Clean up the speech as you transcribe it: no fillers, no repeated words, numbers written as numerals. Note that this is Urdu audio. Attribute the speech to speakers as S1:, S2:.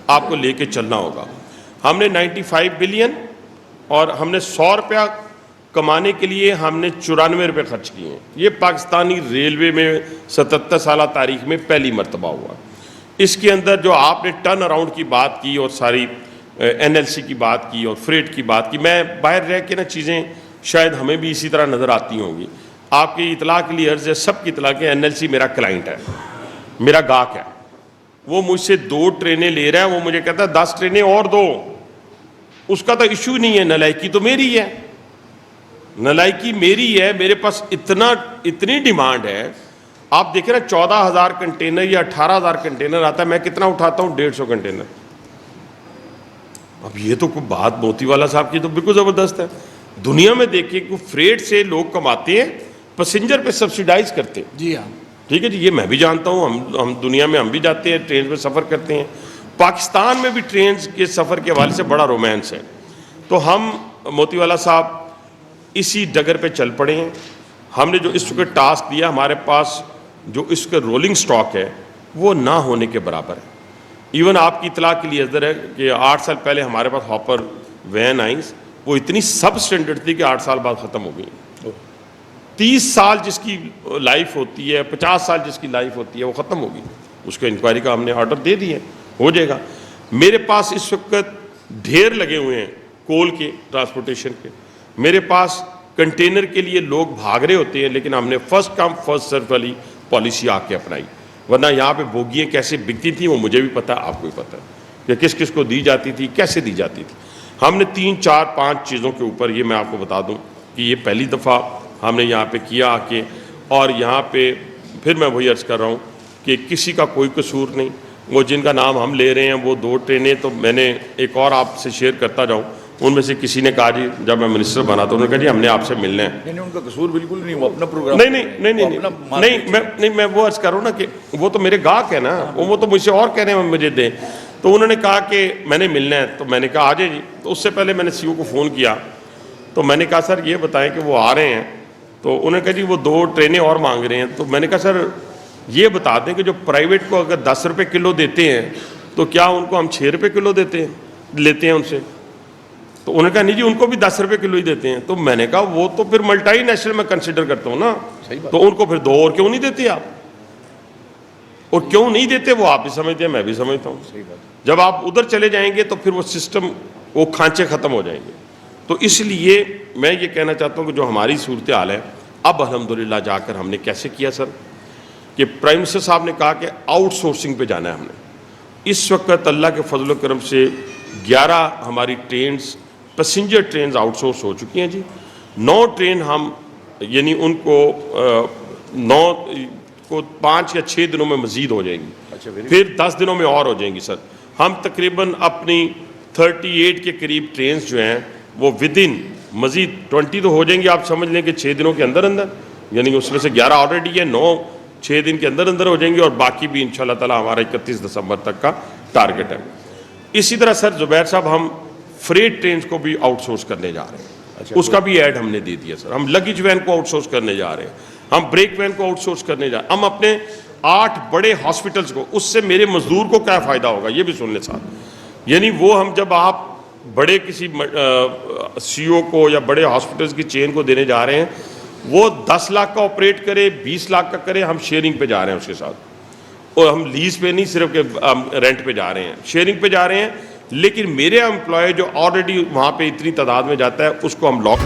S1: آپ کو لے کے چلنا ہوگا. ہم نے 95 بلین اور ہم نے 100 روپیہ کمانے کے لیے ہم نے 94 روپے خرچ کیے ہیں. یہ پاکستانی ریلوے میں 77 سالہ تاریخ میں پہلی مرتبہ ہوا. اس کے اندر جو آپ نے ٹرن اراؤنڈ کی بات کی اور ساری NLC کی بات کی اور فریٹ کی بات کی, میں باہر رہ کے نا چیزیں شاید ہمیں بھی اسی طرح نظر آتی ہوں گی. آپ کی اطلاع کے لیے عرض ہے, سب کی اطلاع کہ NLC میرا کلائنٹ ہے, میرا گاہک ہے. وہ مجھ سے 2 ٹرینیں لے رہا ہے, وہ مجھے کہتا ہے 10 ٹرینیں اور دو. اس کا تو ایشو نہیں ہے, نلائکی تو میری ہے, نلائکی میری ہے. میرے پاس اتنی ڈیمانڈ ہے. آپ دیکھیں نا 14,000 کنٹینر یا 18,000 کنٹینر آتا ہے, میں کتنا اٹھاتا ہوں؟ 150 کنٹینر. اب یہ تو کوئی بات موتی والا صاحب کی تو بالکل زبردست ہے. دنیا میں دیکھیں کہ فریٹ سے لوگ کماتے ہیں, پیسنجر پہ سبسیڈائز کرتے ہیں.
S2: جی ہاں,
S1: ٹھیک ہے جی, یہ میں بھی جانتا ہوں. ہم دنیا میں ہم بھی جاتے ہیں, ٹرین پہ سفر کرتے ہیں. پاکستان میں بھی ٹرینز کے سفر کے حوالے سے بڑا رومانس ہے. تو ہم موتی والا صاحب اسی ڈگر پہ چل پڑے ہیں. ہم نے جو اس وقت ٹاسک دیا, ہمارے پاس جو اس کا رولنگ سٹاک ہے وہ نہ ہونے کے برابر ہے. ایون آپ کی اطلاع کے لیے ادھر ہے کہ 8 سال پہلے ہمارے پاس ہاپر وین آئیں, وہ اتنی سب سٹینڈرڈ تھی کہ 8 سال بعد ختم ہو گئی. 30 سال جس کی لائف ہوتی ہے, 50 سال جس کی لائف ہوتی ہے, وہ ختم ہوگی. اس کے انکوائری کا ہم نے آرڈر دے دیے, ہو جائے گا. میرے پاس اس وقت ڈھیر لگے ہوئے ہیں کول کے, ٹرانسپورٹیشن کے. میرے پاس کنٹینر کے لیے لوگ بھاگ رہے ہوتے ہیں, لیکن ہم نے فرسٹ کم فرسٹ سرو والی پالیسی آ کے اپنائی. ورنہ یہاں پہ بوگیاں کیسے بکتی تھیں وہ مجھے بھی پتہ ہے, آپ کو بھی پتہ ہے کہ کس کس کو دی جاتی تھی, کیسے دی جاتی تھی. ہم نے 3 4 5 چیزوں کے اوپر, یہ میں آپ کو بتا دوں کہ یہ پہلی دفعہ ہم نے یہاں پہ کیا آ کے. اور یہاں پہ پھر میں وہی عرض کر رہا ہوں کہ کسی کا کوئی قصور نہیں. وہ جن کا نام ہم لے رہے ہیں وہ 2 ٹرینیں, تو میں نے ایک اور آپ سے شیئر کرتا جاؤں. ان میں سے کسی نے کہا, جی جب میں منسٹر بنا تو انہوں نے کہا جی ہم نے آپ سے ملنا ہے.
S2: نہیں ان کا قصور بالکل نہیں, وہ اپنا پروگرام
S1: نہیں میں وہ عرض کر رہا ہوں نا کہ وہ تو میرے گاہک ہے نا, وہ تو مجھ سے اور کہہ رہے ہیں مجھے دیں. تو انہوں نے کہا کہ میں نے ملنا ہے, تو میں نے کہا آ جائے جی. تو اس سے پہلے میں نے CO کو فون کیا, تو میں نے کہا سر یہ بتائیں کہ وہ آ رہے ہیں. تو انہوں نے کہا جی وہ 2 ٹرینیں اور مانگ رہے ہیں. تو میں نے کہا سر یہ بتا دیں کہ جو پرائیویٹ کو اگر 10 روپے کلو دیتے ہیں تو کیا ان کو ہم 6 روپے کلو لیتے ہیں ان سے؟ تو انہوں نے کہا نہیں جی ان کو بھی 10 روپے کلو ہی دیتے ہیں. تو میں نے کہا وہ تو پھر ملٹی نیشنل میں کنسیڈر کرتا ہوں نا, تو ان کو پھر 2 اور کیوں نہیں دیتے آپ؟ اور کیوں نہیں دیتے وہ آپ بھی سمجھتے ہیں, میں بھی سمجھتا ہوں. جب آپ ادھر چلے جائیں گے تو پھر وہ سسٹم, وہ کھانچے ختم ہو جائیں گے. تو اس لیے میں یہ کہنا چاہتا ہوں کہ جو ہماری صورتحال ہے اب الحمدللہ جا کر ہم نے کیسے کیا سر, کہ پرائم منسٹر صاحب نے کہا کہ آؤٹ سورسنگ پہ جانا ہے ہم نے. اس وقت اللہ کے فضل و کرم سے 11 ہماری trains, passenger trains outsource ہو چکی ہیں جی. 9 ٹرین ہم یعنی ان کو 9 کو 5 یا 6 دنوں میں مزید ہو جائیں گی, پھر 10 دنوں میں اور ہو جائیں گی سر. ہم تقریباً اپنی 38 کے قریب ٹرینز جو ہیں وہ ودن مزید 20 تو ہو جائیں گی, آپ سمجھ لیں کہ 6 دنوں کے اندر, یعنی اس میں سے 11 آلریڈی ہے, 9 6 دن کے اندر ہو جائیں گی, اور باقی بھی انشاءاللہ تعالی ہمارا 31 دسمبر تک کا ٹارگٹ ہے. اسی طرح سر زبیر صاحب ہم فریٹ ٹرینز کو بھی آؤٹ سورس کرنے جا رہے ہیں. اس کا بھی ایڈ ہم نے دے دیا سر. ہم لگیج وین کو آؤٹ سورس کرنے جا رہے ہیں, ہم بریک وین کو آؤٹ سورس کرنے جا رہے ہیں. ہم اپنے 8 بڑے ہاسپٹلس کو, اس سے میرے مزدور کو کیا فائدہ ہوگا یہ بھی سن لیں صاحب. یعنی وہ ہم جب آپ بڑے کسی CO کو یا بڑے ہاسپٹلس کی چین کو دینے جا رہے ہیں, وہ 10 لاکھ کا آپریٹ کرے, 20 لاکھ کا کرے, ہم شیئرنگ پہ جا رہے ہیں اس کے ساتھ. اور ہم لیز پہ نہیں صرف کہ رینٹ پہ جا رہے ہیں, شیئرنگ پہ جا رہے ہیں. لیکن میرے امپلائی جو آلریڈی وہاں پہ اتنی تعداد میں جاتا ہے اس کو ہم لاک